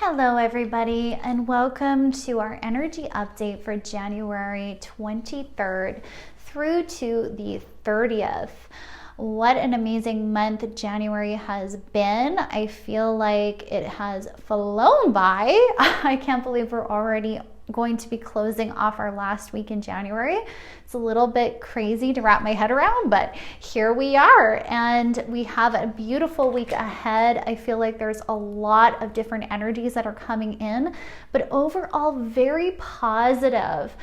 Hello everybody, and welcome to our energy update for January 23rd through to the 30th. What an amazing month January has been. I feel like it has flown by. I can't believe we're already going to be closing off our last week in January. It's a little bit crazy to wrap my head around, but here we are, and we have a beautiful week ahead. I feel like there's a lot of different energies that are coming in, but overall very positive.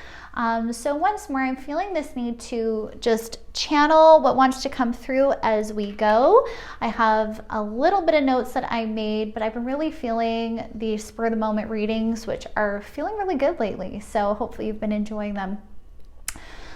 So once more, I'm feeling this need to just channel what wants to come through as we go. I have a little bit of notes that I made, but I've been really feeling the spur of the moment readings, which are feeling really good lately. So hopefully you've been enjoying them.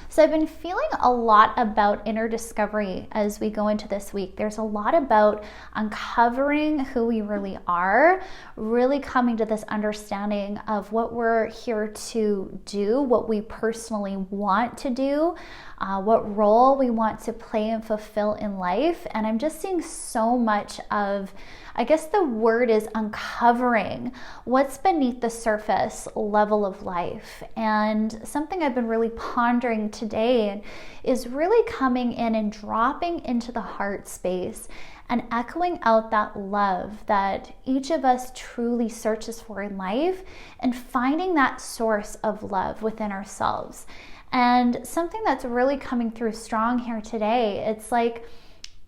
So I've been feeling a lot about inner discovery as we go into this week. There's a lot about uncovering who we really are, really coming to this understanding of what we're here to do, what we personally want to do, what role we want to play and fulfill in life. And I'm just seeing so much of, I guess the word is uncovering what's beneath the surface level of life. And something I've been really pondering today is really coming in and dropping into the heart space and echoing out that love that each of us truly searches for in life, and finding that source of love within ourselves. And something that's really coming through strong here today, it's like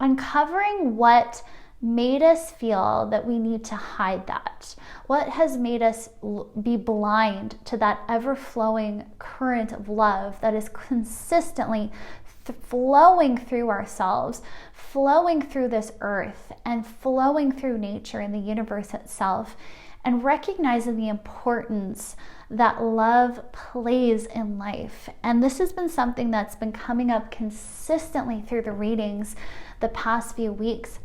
uncovering what made us feel that we need to hide that. What has made us be blind to that ever-flowing current of love that is consistently flowing through ourselves, flowing through this earth, and flowing through nature and the universe itself, and recognizing the importance that love plays in life. And this has been something that's been coming up consistently through the readings the past few weeks.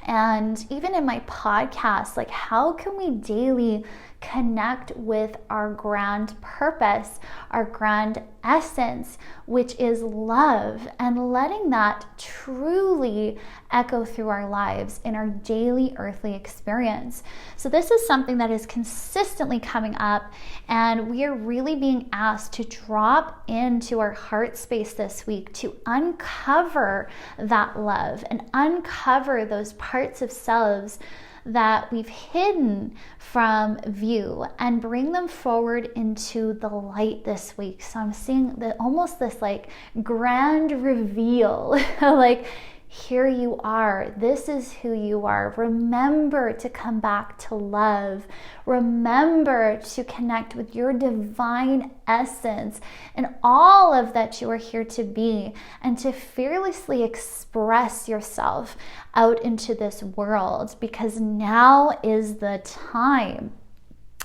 And even in my podcast, like, how can we daily connect with our grand purpose, our grand essence, which is love, and letting that truly echo through our lives in our daily earthly experience. So this is something that is consistently coming up, and we are really being asked to drop into our heart space this week to uncover that love and uncover those parts of selves that we've hidden from view, and bring them forward into the light this week. So I'm seeing almost this like grand reveal, like, here you are. This is who you are. Remember to come back to love. Remember to connect with your divine essence and all of that you are here to be, and to fearlessly express yourself out into this world, because now is the time.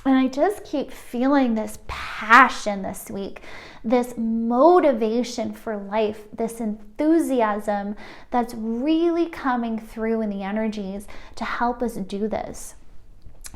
And I just keep feeling this passion this week, this motivation for life, this enthusiasm that's really coming through in the energies to help us do this.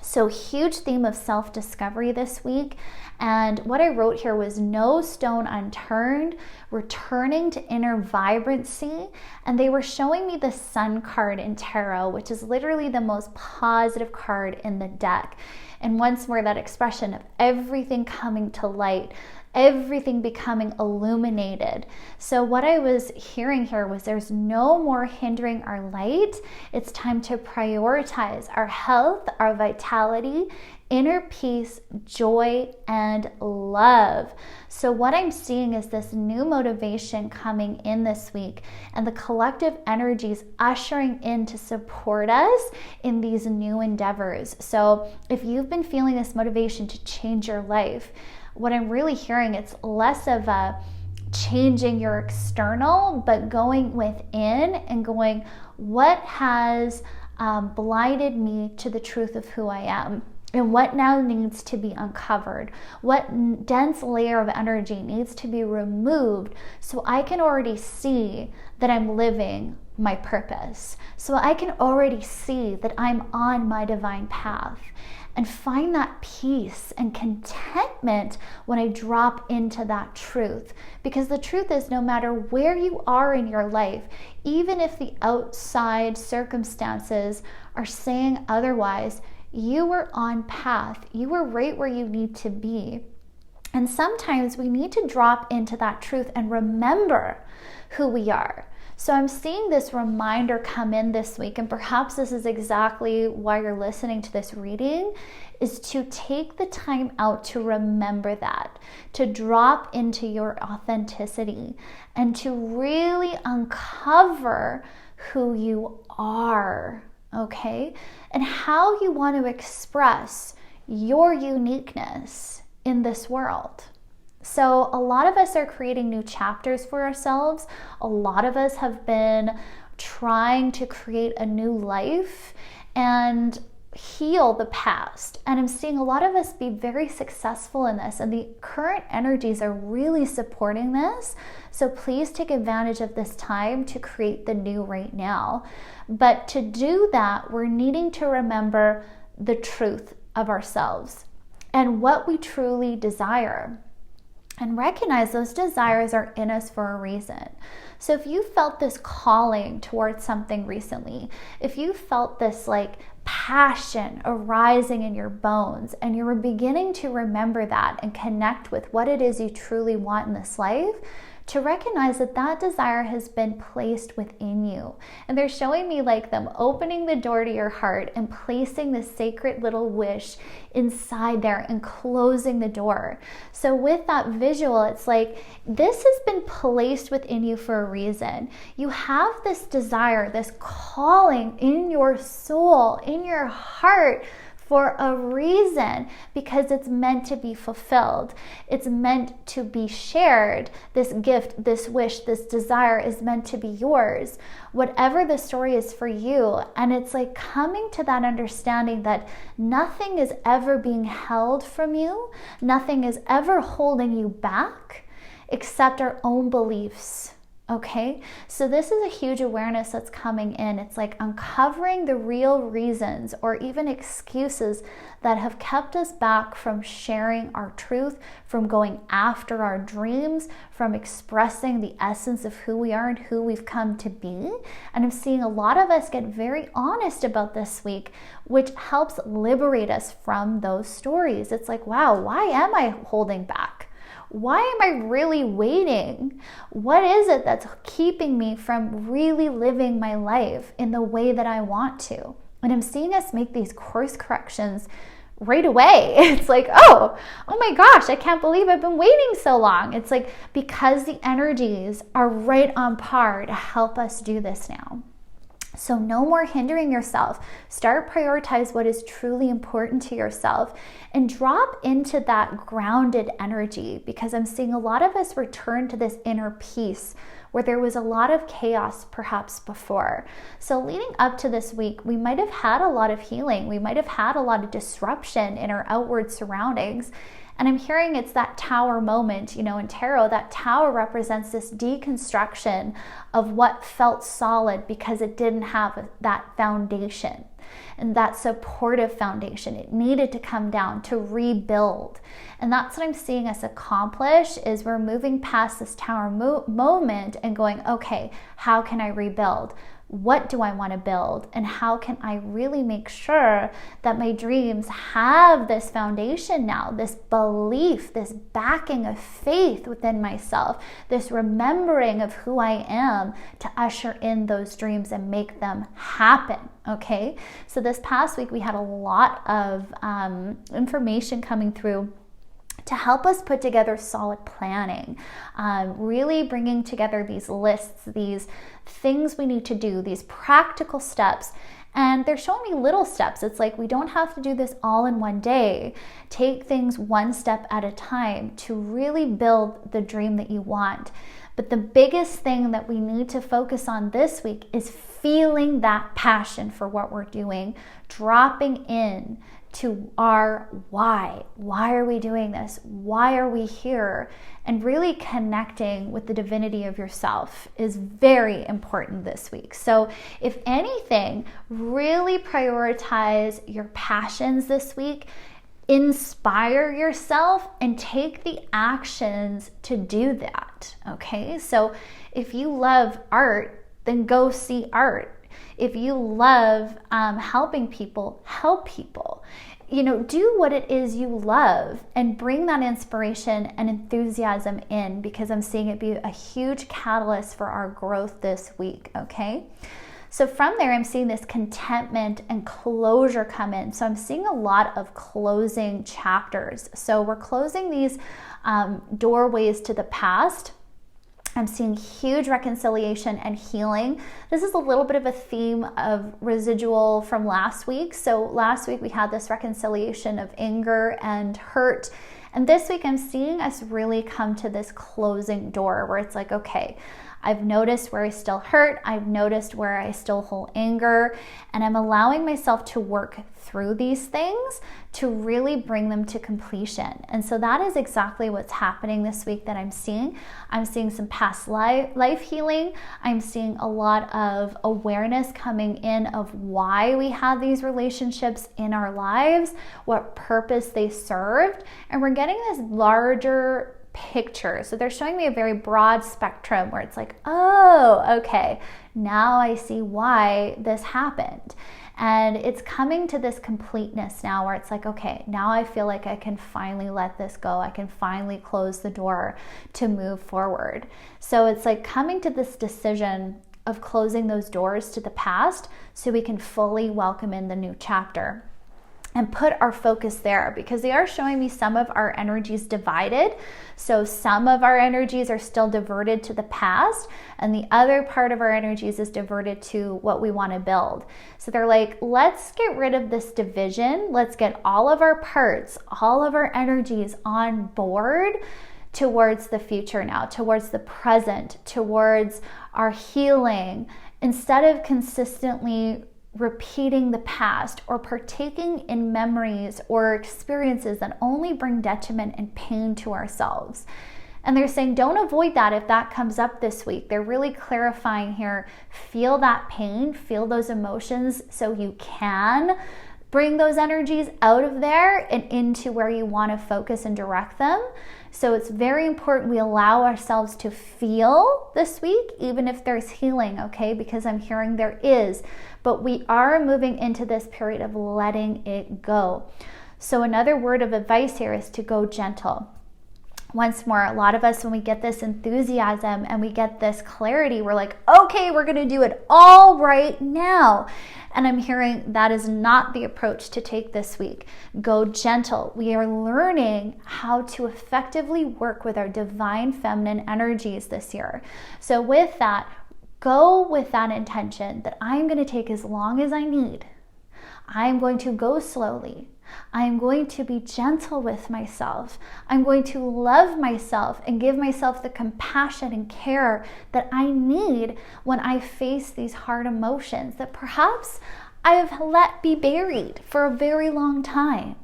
So huge theme of self-discovery this week. And what I wrote here was no stone unturned, returning to inner vibrancy. And they were showing me the Sun card in tarot, which is literally the most positive card in the deck. And once more, that expression of everything coming to light, everything becoming illuminated. So what I was hearing here was there's no more hindering our light. It's time to prioritize our health, our vitality, inner peace, joy, and love. So what I'm seeing is this new motivation coming in this week, and the collective energies ushering in to support us in these new endeavors. So if you've been feeling this motivation to change your life, what I'm really hearing, it's less of a changing your external, but going within and going, what has blinded me to the truth of who I am? And what now needs to be uncovered? What dense layer of energy needs to be removed so I can already see that I'm living my purpose? So I can already see that I'm on my divine path, and find that peace and contentment when I drop into that truth. Because the truth is, no matter where you are in your life, even if the outside circumstances are saying otherwise, You were on path. You were right where you need to be. And sometimes we need to drop into that truth and remember who we are. So I'm seeing this reminder come in this week, and perhaps this is exactly why you're listening to this reading, is to take the time out to remember that, to drop into your authenticity and to really uncover who you are, okay? And how you want to express your uniqueness in this world. So a lot of us are creating new chapters for ourselves. A lot of us have been trying to create a new life and heal the past. And I'm seeing a lot of us be very successful in this, and the current energies are really supporting this. So please take advantage of this time to create the new right now. But to do that, we're needing to remember the truth of ourselves and what we truly desire. And recognize those desires are in us for a reason. So if you felt this calling towards something recently, if you felt this like passion arising in your bones, and you were beginning to remember that and connect with what it is you truly want in this life, to recognize that that desire has been placed within you. And they're showing me like them opening the door to your heart and placing this sacred little wish inside there and closing the door. So with that visual, it's like this has been placed within you for a reason. You have this desire, this calling in your soul, in your heart, for a reason, because it's meant to be fulfilled. It's meant to be shared. This gift, this wish, this desire is meant to be yours, whatever the story is for you. And it's like coming to that understanding that nothing is ever being held from you, nothing is ever holding you back except our own beliefs. Okay, so this is a huge awareness that's coming in. It's like uncovering the real reasons or even excuses that have kept us back from sharing our truth, from going after our dreams, from expressing the essence of who we are and who we've come to be. And I'm seeing a lot of us get very honest about this week, which helps liberate us from those stories. It's like, wow, why am I holding back? Why am I really waiting? What is it that's keeping me from really living my life in the way that I want to? And I'm seeing us make these course corrections right away. It's like, oh my gosh, I can't believe I've been waiting so long. It's like because the energies are right on par to help us do this now. So no more hindering yourself. Start prioritize what is truly important to yourself and drop into that grounded energy, because I'm seeing a lot of us return to this inner peace where there was a lot of chaos perhaps before. So leading up to this week, we might have had a lot of healing. We might have had a lot of disruption in our outward surroundings. And I'm hearing it's that tower moment, in tarot, that tower represents this deconstruction of what felt solid because it didn't have that foundation and that supportive foundation. It needed to come down to rebuild. And that's what I'm seeing us accomplish, is we're moving past this tower moment and going, okay, how can I rebuild? What do I want to build? And how can I really make sure that my dreams have this foundation now, this belief, this backing of faith within myself, this remembering of who I am to usher in those dreams and make them happen, okay? So this past week, we had a lot of information coming through to help us put together solid planning, really bringing together these lists, these things we need to do, these practical steps. And they're showing me little steps. It's like we don't have to do this all in one day. Take things one step at a time to really build the dream that you want. But the biggest thing that we need to focus on this week is feeling that passion for what we're doing, dropping in to our why. Why are we doing this? Why are we here? And really connecting with the divinity of yourself is very important this week. So if anything, really prioritize your passions this week. Inspire yourself and take the actions to do that, okay? So if you love art, then go see art. If you love helping people, help people. Do what it is you love and bring that inspiration and enthusiasm in, because I'm seeing it be a huge catalyst for our growth this week, okay? So from there, I'm seeing this contentment and closure come in. So I'm seeing a lot of closing chapters. So we're closing these doorways to the past. I'm seeing huge reconciliation and healing. This is a little bit of a theme of residual from last week. So last week we had this reconciliation of anger and hurt. And this week I'm seeing us really come to this closing door where it's like, okay, I've noticed where I still hurt. I've noticed where I still hold anger, and I'm allowing myself to work through these things to really bring them to completion. And so that is exactly what's happening this week that I'm seeing. I'm seeing some past life healing. I'm seeing a lot of awareness coming in of why we had these relationships in our lives, what purpose they served, and we're getting this larger picture. So they're showing me a very broad spectrum where it's like, oh, okay, now I see why this happened. And it's coming to this completeness now where it's like, okay, now I feel like I can finally let this go. I can finally close the door to move forward. So it's like coming to this decision of closing those doors to the past so we can fully welcome in the new chapter and put our focus there, because they are showing me some of our energies divided. So some of our energies are still diverted to the past, and the other part of our energies is diverted to what we want to build. So they're like, let's get rid of this division. Let's get all of our parts, all of our energies on board towards the future now, towards the present, towards our healing, instead of consistently repeating the past or partaking in memories or experiences that only bring detriment and pain to ourselves. And they're saying, don't avoid that if that comes up this week. They're really clarifying here, feel that pain, feel those emotions so you can bring those energies out of there and into where you want to focus and direct them. So it's very important we allow ourselves to feel this week, even if there's healing, okay? Because I'm hearing there is, but we are moving into this period of letting it go. So another word of advice here is to go gentle. Once more, a lot of us, when we get this enthusiasm and we get this clarity, we're like, okay, we're going to do it all right now. And I'm hearing that is not the approach to take this week. Go gentle. We are learning how to effectively work with our divine feminine energies this year. So with that, go with that intention that I'm going to take as long as I need. I'm going to go slowly. I'm going to be gentle with myself. I'm going to love myself and give myself the compassion and care that I need when I face these hard emotions that perhaps I've let be buried for a very long time.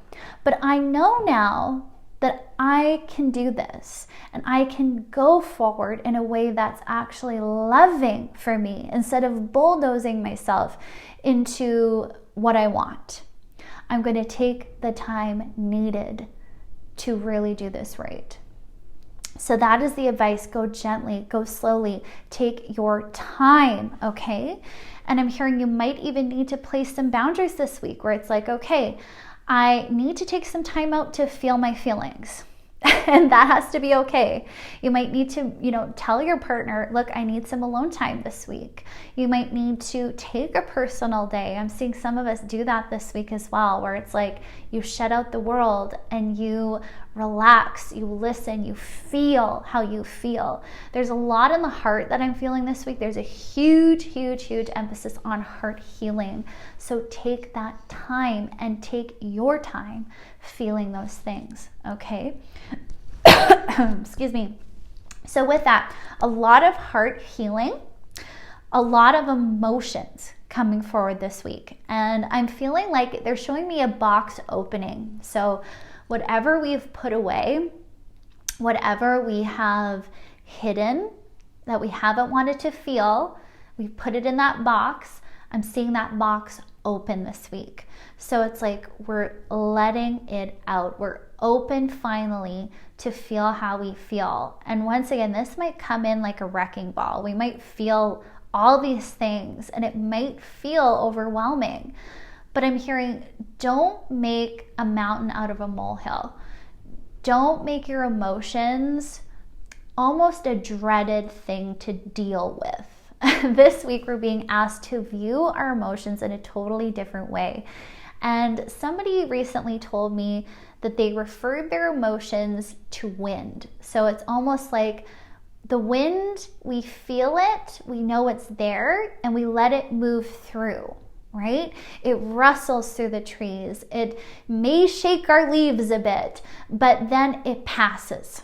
But I know now that I can do this and I can go forward in a way that's actually loving for me instead of bulldozing myself into what I want. I'm going to take the time needed to really do this right. So that is the advice. Go gently, go slowly, take your time, okay? And I'm hearing you might even need to place some boundaries this week where it's like, okay, I need to take some time out to feel my feelings. And that has to be okay. You might need to, tell your partner, look, I need some alone time this week. You might need to take a personal day. I'm seeing some of us do that this week as well, where it's like you shut out the world and you relax, you listen, you feel how you feel. There's a lot in the heart that I'm feeling this week. There's a huge, huge, huge emphasis on heart healing. So take that time and take your time feeling those things, okay? Excuse me. So with that, a lot of heart healing, a lot of emotions coming forward this week. And I'm feeling like they're showing me a box opening. So whatever we've put away, whatever we have hidden that we haven't wanted to feel, we've put it in that box. I'm seeing that box open this week. So it's like we're letting it out. We're open finally to feel how we feel. And once again, this might come in like a wrecking ball. We might feel all these things, and it might feel overwhelming. But I'm hearing, don't make a mountain out of a molehill. Don't make your emotions almost a dreaded thing to deal with. This week, we're being asked to view our emotions in a totally different way. And somebody recently told me that they referred their emotions to wind. So it's almost like the wind, we feel it, we know it's there, and we let it move through, right? It rustles through the trees. It may shake our leaves a bit, but then it passes.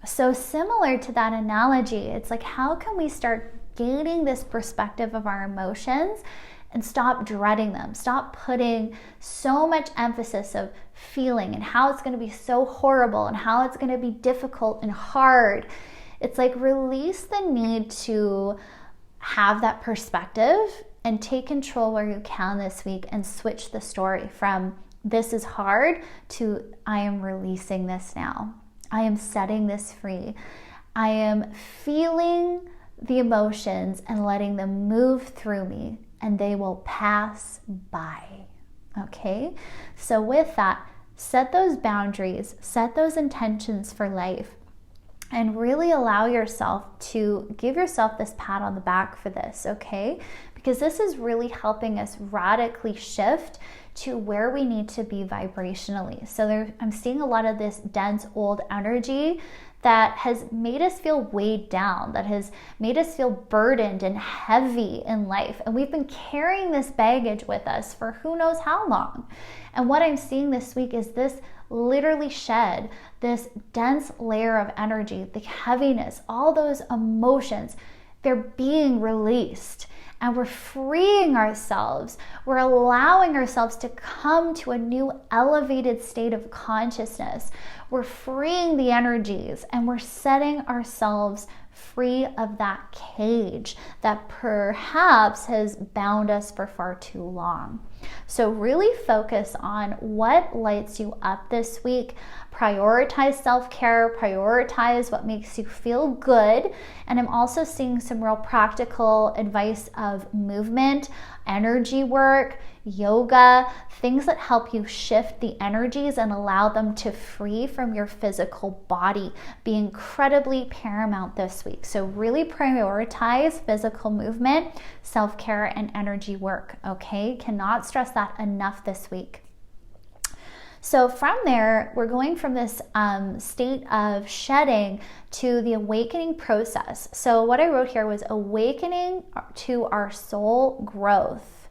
So similar to that analogy, it's like, how can we start gaining this perspective of our emotions and stop dreading them? Stop putting so much emphasis of feeling and how it's going to be so horrible and how it's going to be difficult and hard. It's like, release the need to have that perspective and take control where you can this week and switch the story from this is hard to I am releasing this now. I am setting this free. I am feeling the emotions and letting them move through me, and they will pass by. Okay? So with that, set those boundaries, set those intentions for life, and really allow yourself to give yourself this pat on the back for this, okay? Because this is really helping us radically shift to where we need to be vibrationally. So I'm seeing a lot of this dense old energy that has made us feel weighed down, that has made us feel burdened and heavy in life. And we've been carrying this baggage with us for who knows how long. And what I'm seeing this week is this literally shed, this dense layer of energy, the heaviness, all those emotions, they're being released. And we're freeing ourselves. We're allowing ourselves to come to a new elevated state of consciousness. We're freeing the energies, and we're setting ourselves free of that cage that perhaps has bound us for far too long. So really focus on what lights you up this week. Prioritize self-care, prioritize what makes you feel good. And I'm also seeing some real practical advice of movement, energy work, yoga, things that help you shift the energies and allow them to free from your physical body. Be incredibly paramount this week. So really prioritize physical movement, self-care, and energy work, okay? Cannot stress that enough this week. So from there, we're going from this state of shedding to the awakening process. So what I wrote here was awakening to our soul growth.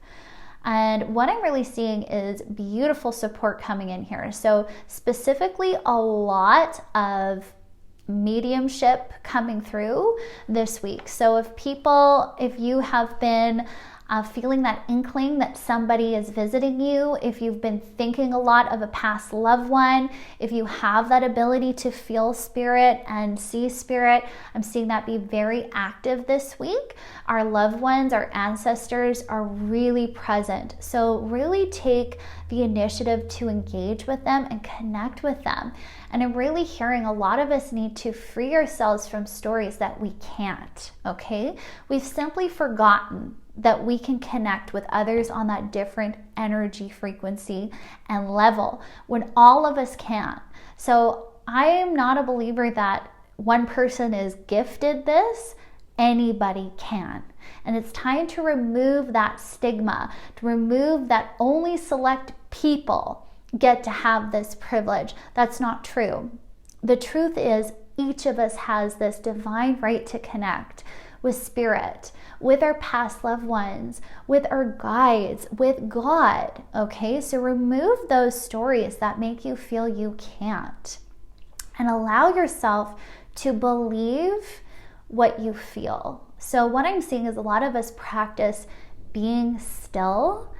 And what I'm really seeing is beautiful support coming in here. So specifically, a lot of mediumship coming through this week. So if you have been feeling that inkling that somebody is visiting you, if you've been thinking a lot of a past loved one, if you have that ability to feel spirit and see spirit, I'm seeing that be very active this week. Our loved ones, our ancestors are really present. So really take the initiative to engage with them and connect with them. And I'm really hearing a lot of us need to free ourselves from stories that we can't, okay? We've simply forgotten that we can connect with others on that different energy frequency and level when all of us can. So I am not a believer that one person is gifted this. Anybody can. And it's time to remove that stigma, to remove that only select people get to have this privilege. That's not true. The truth is, each of us has this divine right to connect with spirit, with our past loved ones, with our guides, with God, okay? So remove those stories that make you feel you can't, and allow yourself to believe what you feel. So what I'm seeing is a lot of us practice being still,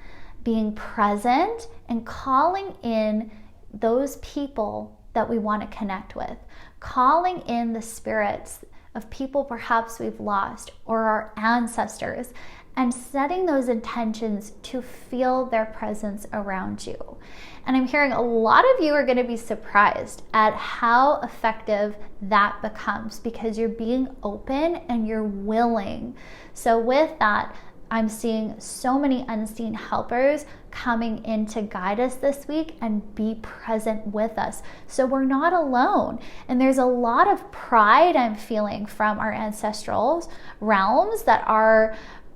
being present, and calling in those people that we want to connect with, calling in the spirits of people perhaps we've lost or our ancestors, and setting those intentions to feel their presence around you. And I'm hearing a lot of you are going to be surprised at how effective that becomes because you're being open and you're willing. So with that, I'm seeing so many unseen helpers coming in to guide us this week and be present with us. So we're not alone. And there's a lot of pride I'm feeling from our ancestral realms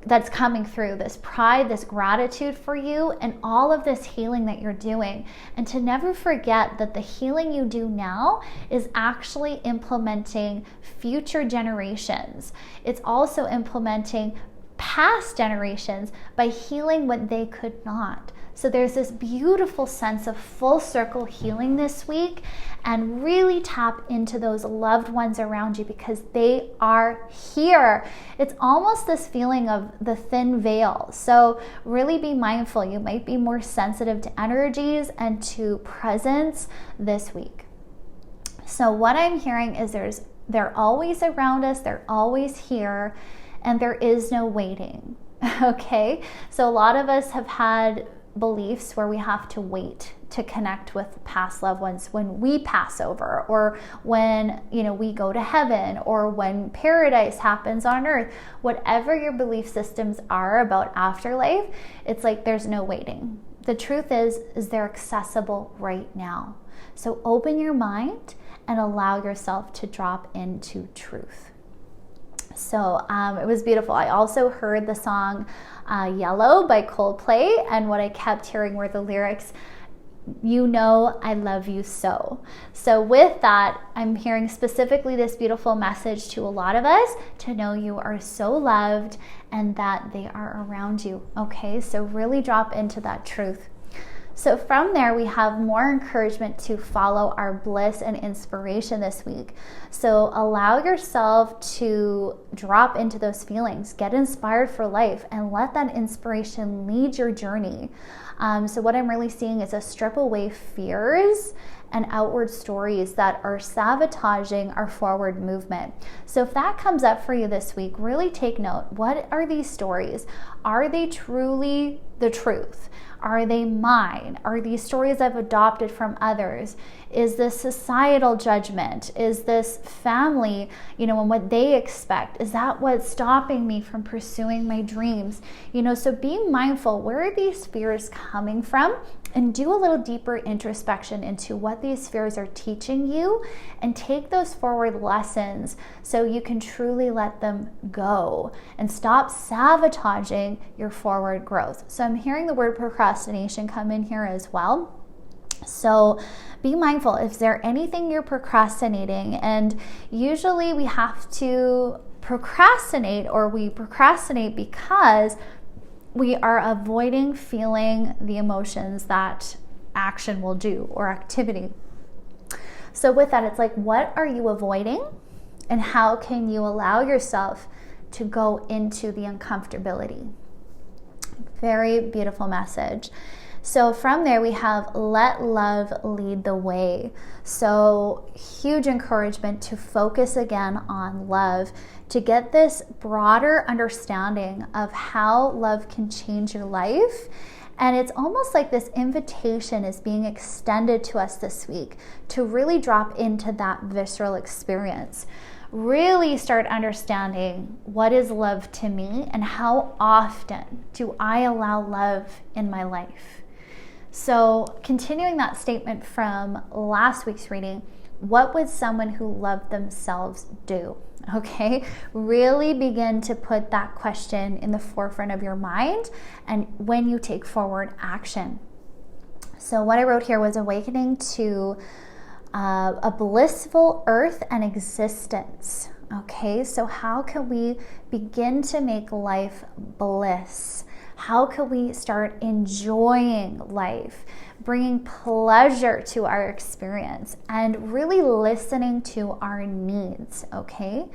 that's coming through, this pride, this gratitude for you, and all of this healing that you're doing. And to never forget that the healing you do now is actually implementing future generations. It's also implementing past generations by healing what they could not. So there's this beautiful sense of full circle healing this week, and really tap into those loved ones around you because they are here. It's almost this feeling of the thin veil. So really be mindful. You might be more sensitive to energies and to presence this week. So what I'm hearing is they're always around us, they're always here, and there is no waiting. Okay? So a lot of us have had beliefs where we have to wait to connect with past loved ones when we pass over, or when we go to heaven, or when paradise happens on earth. Whatever your belief systems are about afterlife, it's like there's no waiting. The truth is they're accessible right now. So open your mind and allow yourself to drop into truth. So it was beautiful. I also heard the song Yellow by Coldplay, and what I kept hearing were the lyrics, "You know I love you so." So with that, I'm hearing specifically this beautiful message to a lot of us to know you are so loved and that they are around you. Okay, so really drop into that truth. So from there, we have more encouragement to follow our bliss and inspiration this week. So allow yourself to drop into those feelings, get inspired for life, and let that inspiration lead your journey. So what I'm really seeing is a strip away fears and outward stories that are sabotaging our forward movement. So if that comes up for you this week, really take note. What are these stories? Are they truly the truth? Are they mine? Are these stories I've adopted from others? Is this societal judgment? Is this family, and what they expect? Is that what's stopping me from pursuing my dreams? So be mindful, where are these fears coming from? And do a little deeper introspection into what these fears are teaching you, and take those forward lessons so you can truly let them go and stop sabotaging your forward growth. So I'm hearing the word procrastination come in here as well. So be mindful, if there anything you're procrastinating, and usually we have to procrastinate, or we procrastinate because we are avoiding feeling the emotions that action will do, or activity. So with that, it's like, what are you avoiding, and how can you allow yourself to go into the uncomfortability? Very beautiful message. So from there, we have let love lead the way. So huge encouragement to focus again on love, to get this broader understanding of how love can change your life. And it's almost like this invitation is being extended to us this week to really drop into that visceral experience. Really start understanding, what is love to me, and how often do I allow love in my life? So continuing that statement from last week's reading, what would someone who loved themselves do? Okay, really begin to put that question in the forefront of your mind, and when you take forward action. So what I wrote here was awakening to a blissful earth and existence. Okay, so how can we begin to make life bliss? How can we start enjoying life, bringing pleasure to our experience, and really listening to our needs, okay?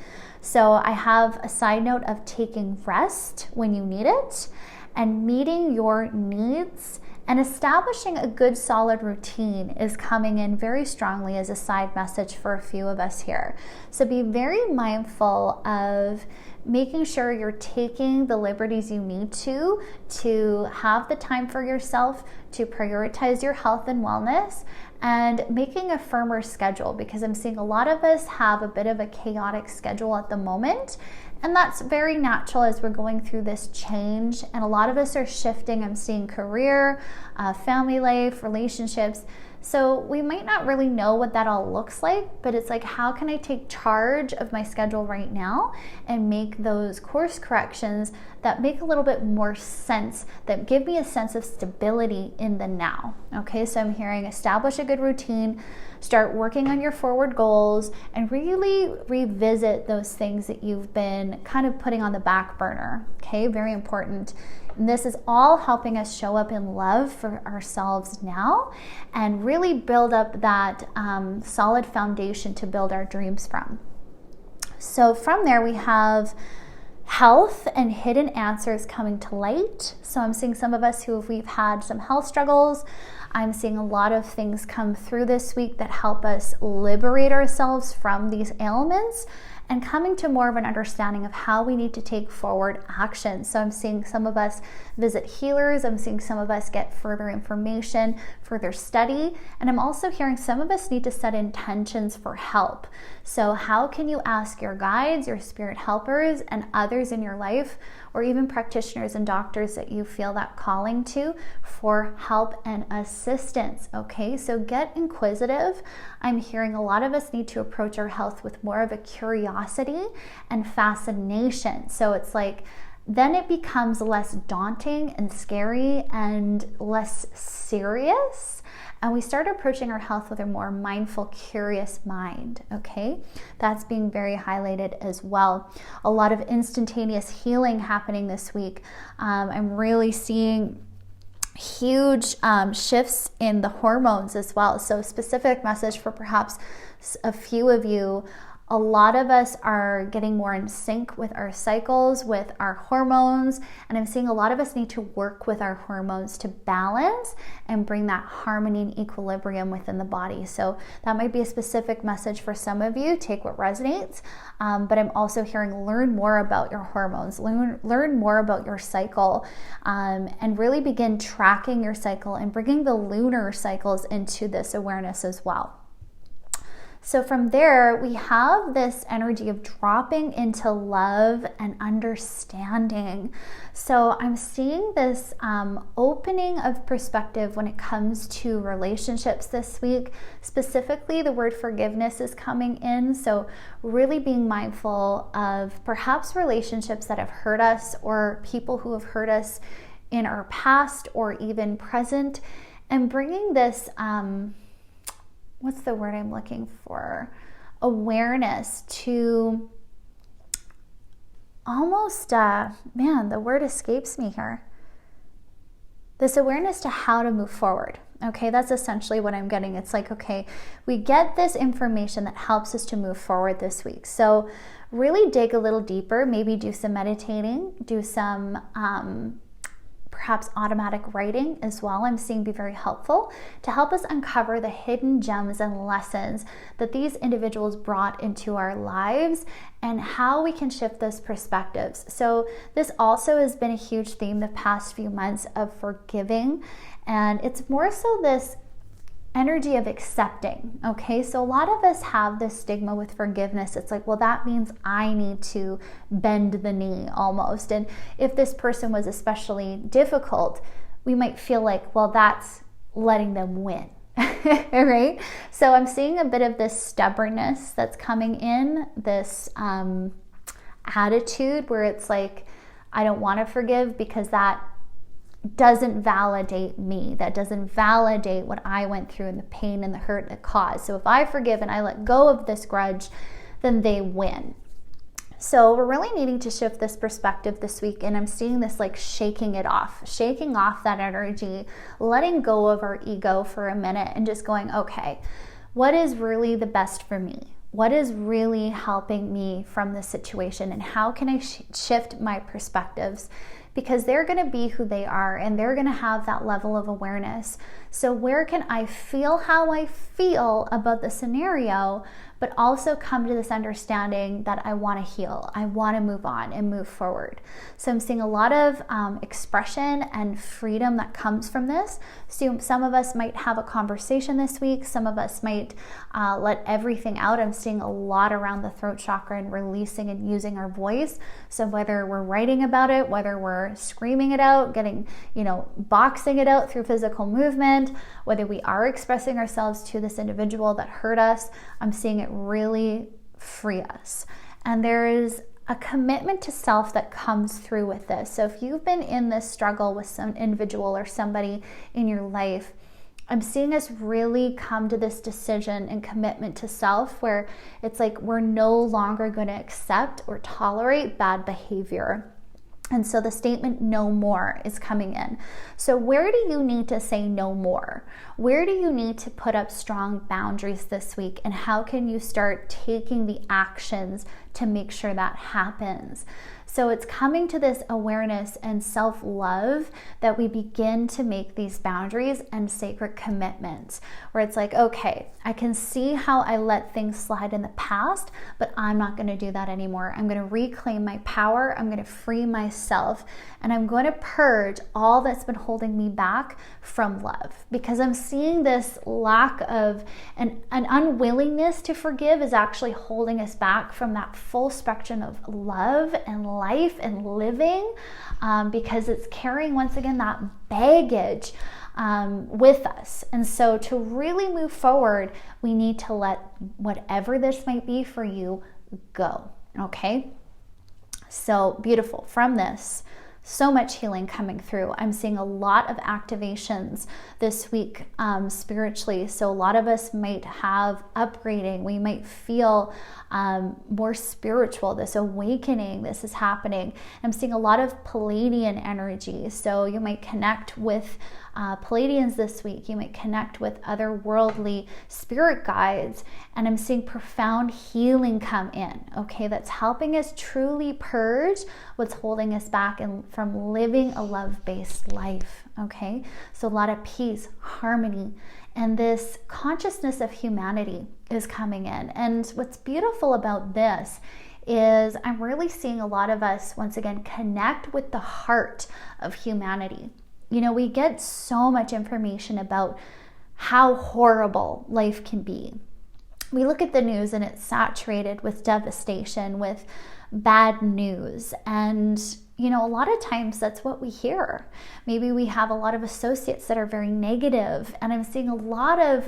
So I have a side note of taking rest when you need it, and meeting your needs And establishing a good solid routine is coming in very strongly as a side message for a few of us here. So be very mindful of making sure you're taking the liberties you need to have the time for yourself, to prioritize your health and wellness, and making a firmer schedule, because I'm seeing a lot of us have a bit of a chaotic schedule at the moment. And that's very natural as we're going through this change. And a lot of us are shifting. I'm seeing career, family life, relationships. So we might not really know what that all looks like, but it's like, how can I take charge of my schedule right now and make those course corrections that make a little bit more sense, that give me a sense of stability in the now. Okay, so I'm hearing establish a good routine, start working on your forward goals, and really revisit those things that you've been kind of putting on the back burner. Okay, very important. And this is all helping us show up in love for ourselves now and really build up that solid foundation to build our dreams from. So from there, we have health and hidden answers coming to light. So I'm seeing some of us we've had some health struggles. I'm seeing a lot of things come through this week that help us liberate ourselves from these ailments and coming to more of an understanding of how we need to take forward action. So I'm seeing some of us visit healers. I'm seeing some of us get further information, further study. And I'm also hearing some of us need to set intentions for help. So how can you ask your guides, your spirit helpers, and others in your life, or even practitioners and doctors that you feel that calling to, for help and assistance? Okay, so get inquisitive. I'm hearing a lot of us need to approach our health with more of a curiosity and fascination. So it's like, then it becomes less daunting and scary and less serious. And we start approaching our health with a more mindful, curious mind, okay? That's being very highlighted as well. A lot of instantaneous healing happening this week. I'm really seeing huge shifts in the hormones as well. So specific message for perhaps a few of you. A lot of us are getting more in sync with our cycles, with our hormones, and I'm seeing a lot of us need to work with our hormones to balance and bring that harmony and equilibrium within the body. So that might be a specific message for some of you. Take what resonates, but I'm also hearing learn more about your hormones, learn more about your cycle, and really begin tracking your cycle and bringing the lunar cycles into this awareness as well. So from there, we have this energy of dropping into love and understanding. So I'm seeing this opening of perspective when it comes to relationships this week. Specifically, the word forgiveness is coming in. So really being mindful of perhaps relationships that have hurt us, or people who have hurt us in our past or even present, and bringing this what's the word I'm looking for? Awareness to almost, the word escapes me here. This awareness to how to move forward. Okay, that's essentially what I'm getting. It's like, okay, we get this information that helps us to move forward this week. So really dig a little deeper, maybe do some meditating, do some perhaps automatic writing as well. I'm seeing be very helpful to help us uncover the hidden gems and lessons that these individuals brought into our lives and how we can shift those perspectives. So this also has been a huge theme the past few months of forgiving, and it's more so this energy of accepting. Okay, so a lot of us have this stigma with forgiveness. It's like, well, that means I need to bend the knee almost. And if this person was especially difficult, we might feel like, well, that's letting them win. Right? So I'm seeing a bit of this stubbornness that's coming in, this attitude where it's like, I don't want to forgive because that doesn't validate me. That doesn't validate what I went through and the pain and the hurt it caused. So if I forgive and I let go of this grudge, then they win. So we're really needing to shift this perspective this week, and I'm seeing this like shaking off that energy, letting go of our ego for a minute and just going, okay, what is really the best for me? What is really helping me from this situation, and how can I shift my perspectives because they're going to be who they are and they're going to have that level of awareness. So where can I feel how I feel about the scenario, but also come to this understanding that I want to heal, I want to move on and move forward. So I'm seeing a lot of expression and freedom that comes from this. So some of us might have a conversation this week. Some of us might let everything out. I'm seeing a lot around the throat chakra and releasing and using our voice. So whether we're writing about it, whether we're screaming it out, getting, boxing it out through physical movement, whether we are expressing ourselves to this individual that hurt us, I'm seeing it really free us. And there is a commitment to self that comes through with this. So if you've been in this struggle with some individual or somebody in your life, I'm seeing us really come to this decision and commitment to self where it's like we're no longer going to accept or tolerate bad behavior. And so the statement no more is coming in. So where do you need to say no more? Where do you need to put up strong boundaries this week? And how can you start taking the actions to make sure that happens? So it's coming to this awareness and self-love that we begin to make these boundaries and sacred commitments, where it's like, okay, I can see how I let things slide in the past, but I'm not going to do that anymore. I'm going to reclaim my power. I'm going to free myself, and I'm going to purge all that's been holding me back from love, because I'm seeing this lack of an unwillingness to forgive is actually holding us back from that full spectrum of love and life and living, because it's carrying, once again, that baggage with us. And so to really move forward, we need to let whatever this might be for you go. Okay? So beautiful. From this, so much healing coming through. I'm seeing a lot of activations this week spiritually. So a lot of us might have upgrading. We might feel more spiritual, this awakening, this is happening. I'm seeing a lot of Palladian energy. So you might connect with Palladians this week. You might connect with otherworldly spirit guides. And I'm seeing profound healing come in, okay? That's helping us truly purge what's holding us back and from living a love-based life, okay? So a lot of peace, harmony, and this consciousness of humanity is coming in. And what's beautiful about this is I'm really seeing a lot of us, once again, connect with the heart of humanity. We get so much information about how horrible life can be. We look at the news and it's saturated with devastation, with bad news. And, a lot of times that's what we hear. Maybe we have a lot of associates that are very negative, and I'm seeing a lot of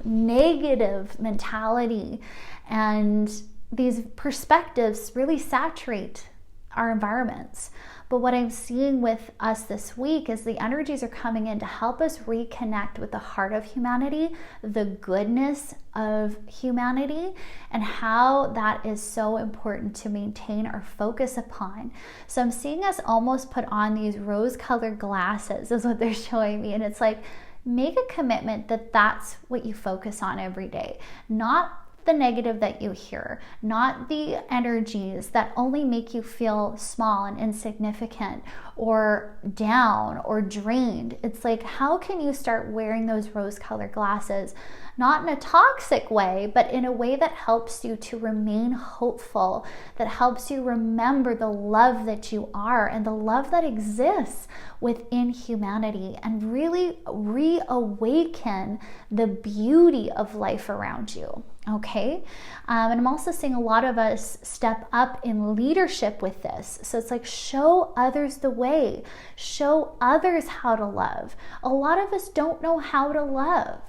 negative mentality, and these perspectives really saturate our environments. But what I'm seeing with us this week is the energies are coming in to help us reconnect with the heart of humanity, the goodness of humanity, and how that is so important to maintain our focus upon. So I'm seeing us almost put on these rose-colored glasses is what they're showing me. And it's like, make a commitment that that's what you focus on every day, not the negative that you hear, not the energies that only make you feel small and insignificant or down or drained. It's like, how can you start wearing those rose-colored glasses, not in a toxic way, but in a way that helps you to remain hopeful, that helps you remember the love that you are and the love that exists within humanity, and really reawaken the beauty of life around you. Okay. And I'm also seeing a lot of us step up in leadership with this. So it's like, show others the way, show others how to love. A lot of us don't know how to love.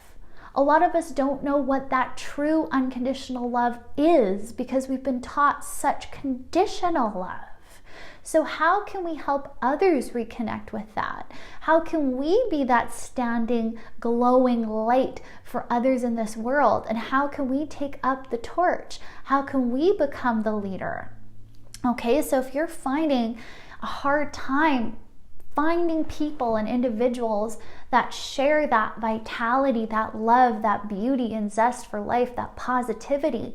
A lot of us don't know what that true unconditional love is, because we've been taught such conditional love. So how can we help others reconnect with that? How can we be that standing, glowing light for others in this world? And how can we take up the torch? How can we become the leader? Okay, so if you're finding a hard time finding people and individuals that share that vitality, that love, that beauty and zest for life, that positivity,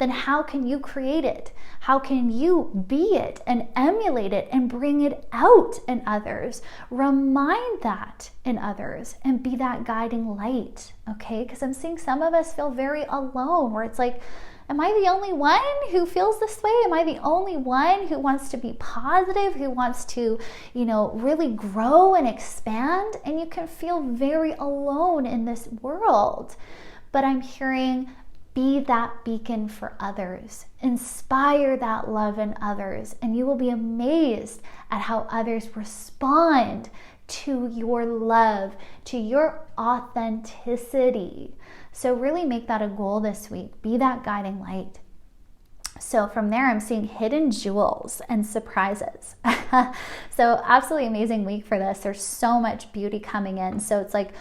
then how can you create it? How can you be it and emulate it and bring it out in others? Remind that in others and be that guiding light, okay? Because I'm seeing some of us feel very alone, where it's like, am I the only one who feels this way? Am I the only one who wants to be positive, who wants to, really grow and expand? And you can feel very alone in this world. But I'm hearing, be that beacon for others. Inspire that love in others. And you will be amazed at how others respond to your love, to your authenticity. So really make that a goal this week. Be that guiding light. So from there, I'm seeing hidden jewels and surprises. So absolutely amazing week for this. There's so much beauty coming in. So it's like,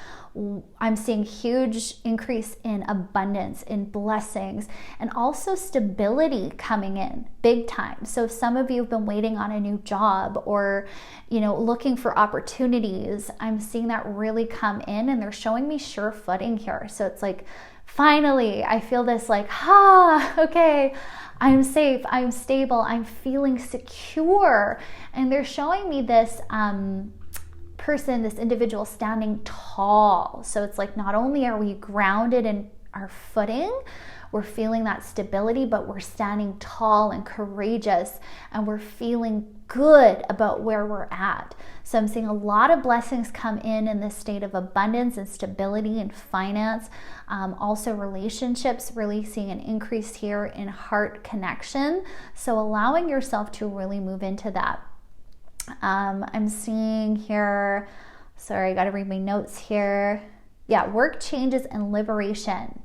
I'm seeing huge increase in abundance, in blessings, and also stability coming in big time. So some of you have been waiting on a new job or, looking for opportunities. I'm seeing that really come in, and they're showing me sure footing here. So it's like, finally, I feel this like, okay, I'm safe, I'm stable, I'm feeling secure. And they're showing me this, person, this individual standing tall. So it's like, not only are we grounded in our footing, we're feeling that stability, but we're standing tall and courageous, and we're feeling good about where we're at. So I'm seeing a lot of blessings come in this state of abundance and stability and finance. Also relationships, really seeing an increase here in heart connection. So allowing yourself to really move into that. I'm seeing here, sorry, I got to read my notes here. Yeah, work changes and liberation.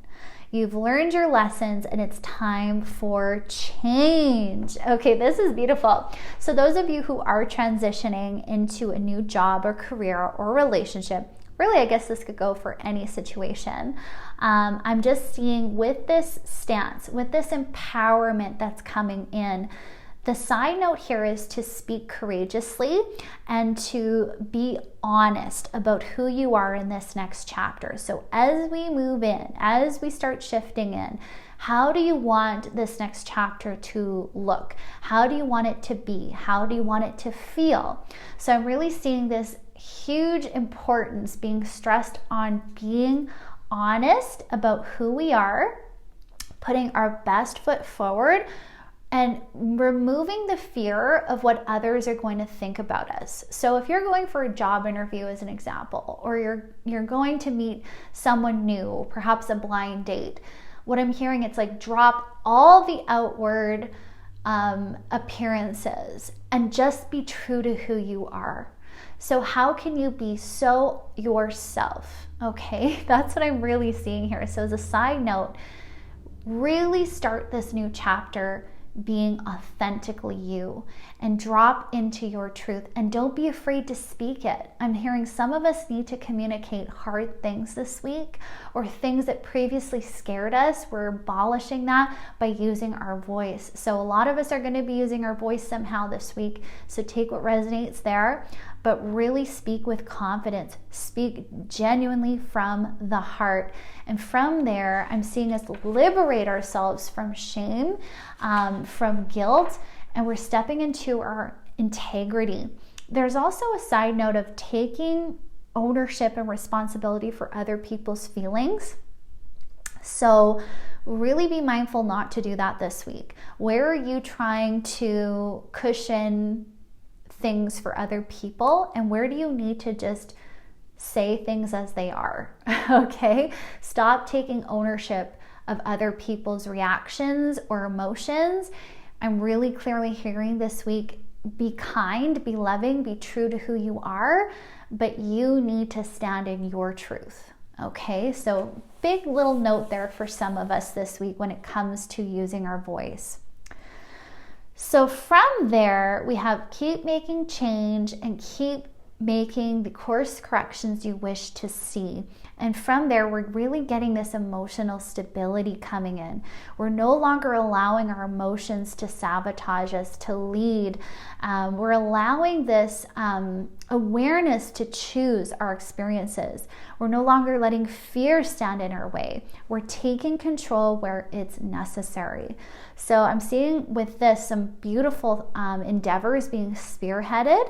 You've learned your lessons and it's time for change. Okay, this is beautiful. So those of you who are transitioning into a new job or career or relationship, really, I guess this could go for any situation. I'm just seeing with this stance, with this empowerment that's coming in, the side note here is to speak courageously and to be honest about who you are in this next chapter. So as we move in, as we start shifting in, how do you want this next chapter to look? How do you want it to be? How do you want it to feel? So I'm really seeing this huge importance being stressed on being honest about who we are, putting our best foot forward, and removing the fear of what others are going to think about us. So if you're going for a job interview as an example, or you're going to meet someone new, perhaps a blind date, what I'm hearing, it's like, drop all the outward appearances and just be true to who you are. So how can you be so yourself? Okay, that's what I'm really seeing here. So as a side note, really start this new chapter being authentically you and drop into your truth, and don't be afraid to speak it. I'm hearing some of us need to communicate hard things this week, or things that previously scared us. We're abolishing that by using our voice. So a lot of us are going to be using our voice somehow this week. So take what resonates there, but really speak with confidence. Speak genuinely from the heart. And from there, I'm seeing us liberate ourselves from shame, from guilt, and we're stepping into our integrity. There's also a side note of taking ownership and responsibility for other people's feelings. So really be mindful not to do that this week. Where are you trying to cushion things for other people, and where do you need to just say things as they are? Okay, stop taking ownership of other people's reactions or emotions. I'm really clearly hearing this week, be kind, be loving, be true to who you are, but you need to stand in your truth. Okay, so big little note there for some of us this week when it comes to using our voice. So from there, we have keep making change and keep making the course corrections you wish to see. And from there, we're really getting this emotional stability coming in. We're no longer allowing our emotions to sabotage us, to lead. We're allowing this awareness to choose our experiences. We're no longer letting fear stand in our way. We're taking control where it's necessary. So I'm seeing with this some beautiful endeavors being spearheaded.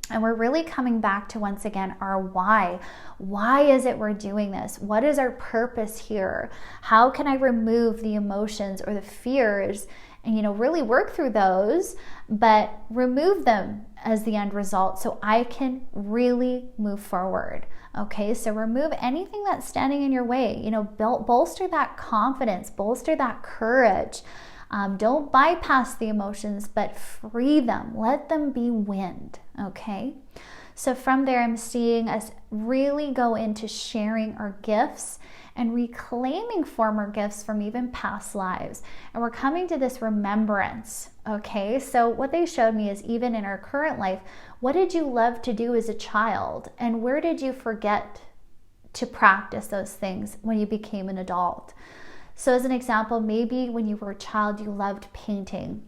And we're really coming back to, once again, our why. Why is it we're doing this? What is our purpose here? How can I remove the emotions or the fears and, really work through those, but remove them as the end result so I can really move forward. Okay, so remove anything that's standing in your way. Bolster that confidence, bolster that courage. Don't bypass the emotions, but free them. Let them be wind, okay? So from there, I'm seeing us really go into sharing our gifts and reclaiming former gifts from even past lives. And we're coming to this remembrance, okay? So what they showed me is, even in our current life, what did you love to do as a child? And where did you forget to practice those things when you became an adult? So as an example, maybe when you were a child, you loved painting,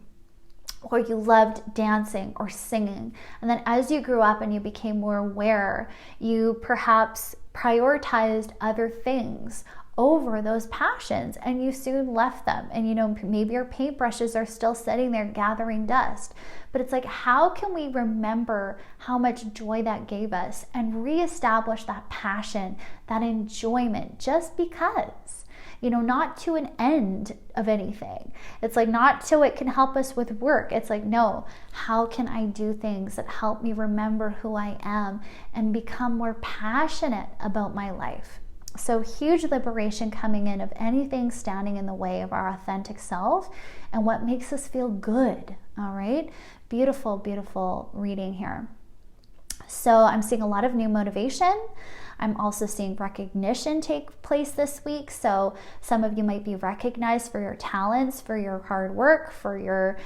or you loved dancing or singing. And then as you grew up and you became more aware, you perhaps prioritized other things over those passions, and you soon left them. And maybe your paintbrushes are still sitting there gathering dust. But it's like, how can we remember how much joy that gave us and reestablish that passion, that enjoyment, just because? Not to an end of anything. It's like, not so it can help us with work. It's like, no, how can I do things that help me remember who I am and become more passionate about my life? So huge liberation coming in of anything standing in the way of our authentic self and what makes us feel good. All right. Beautiful, beautiful reading here. So I'm seeing a lot of new motivation. I'm also seeing recognition take place this week. So some of you might be recognized for your talents, for your hard work, for your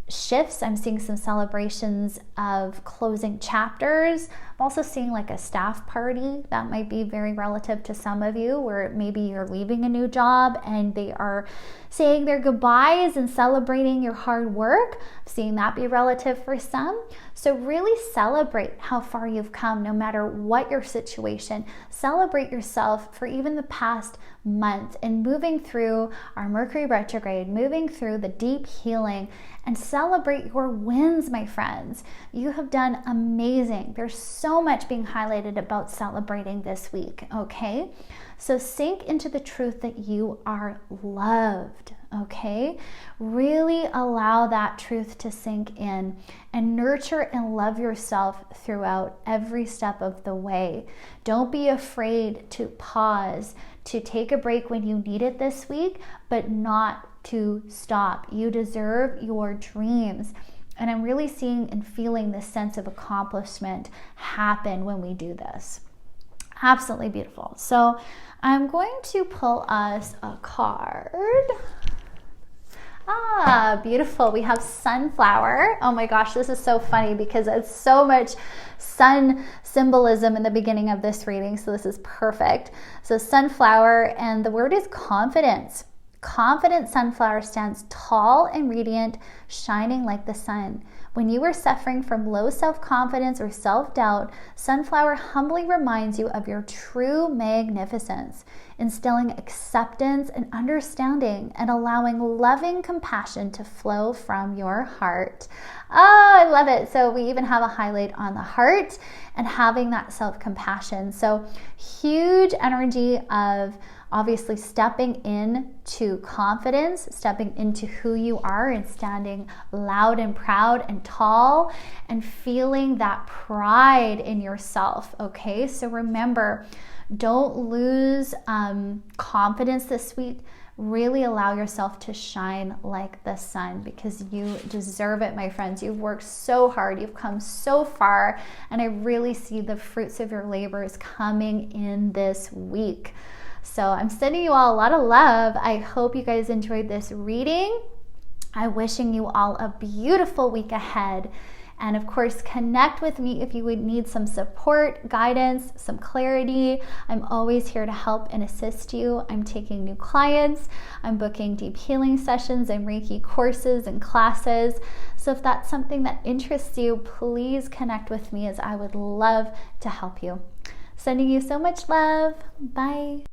shifts. I'm seeing some celebrations of closing chapters. I'm also seeing like a staff party that might be very relative to some of you, where maybe you're leaving a new job and they are saying their goodbyes and celebrating your hard work. I'm seeing that be relative for some. So really celebrate how far you've come, no matter what your situation. Celebrate yourself for even the past month and moving through our Mercury retrograde, moving through the deep healing, and celebrate your wins, my friends. You have done amazing. There's so much being highlighted about celebrating this week, okay? So sink into the truth that you are loved, okay? Really allow that truth to sink in and nurture and love yourself throughout every step of the way. Don't be afraid to pause, to take a break when you need it this week, but not to stop. You deserve your dreams. And I'm really seeing and feeling this sense of accomplishment happen when we do this. Absolutely beautiful. So I'm going to pull us a card. Beautiful. We have sunflower. Oh my gosh, this is so funny because it's so much sun symbolism in the beginning of this reading. So this is perfect. So sunflower, and the word is confidence. Confident sunflower stands tall and radiant, shining like the sun. When you are suffering from low self-confidence or self-doubt, sunflower humbly reminds you of your true magnificence, instilling acceptance and understanding and allowing loving compassion to flow from your heart. Oh, I love it. So we even have a highlight on the heart and having that self-compassion. So huge energy of obviously stepping into confidence, stepping into who you are and standing loud and proud and tall and feeling that pride in yourself, okay? So remember, don't lose confidence this week. Really allow yourself to shine like the sun because you deserve it, my friends. You've worked so hard. You've come so far, and I really see the fruits of your labors coming in this week. So I'm sending you all a lot of love. I hope you guys enjoyed this reading. I'm wishing you all a beautiful week ahead. And of course, connect with me if you would need some support, guidance, some clarity. I'm always here to help and assist you. I'm taking new clients. I'm booking deep healing sessions and Reiki courses and classes. So if that's something that interests you, please connect with me, as I would love to help you. Sending you so much love. Bye.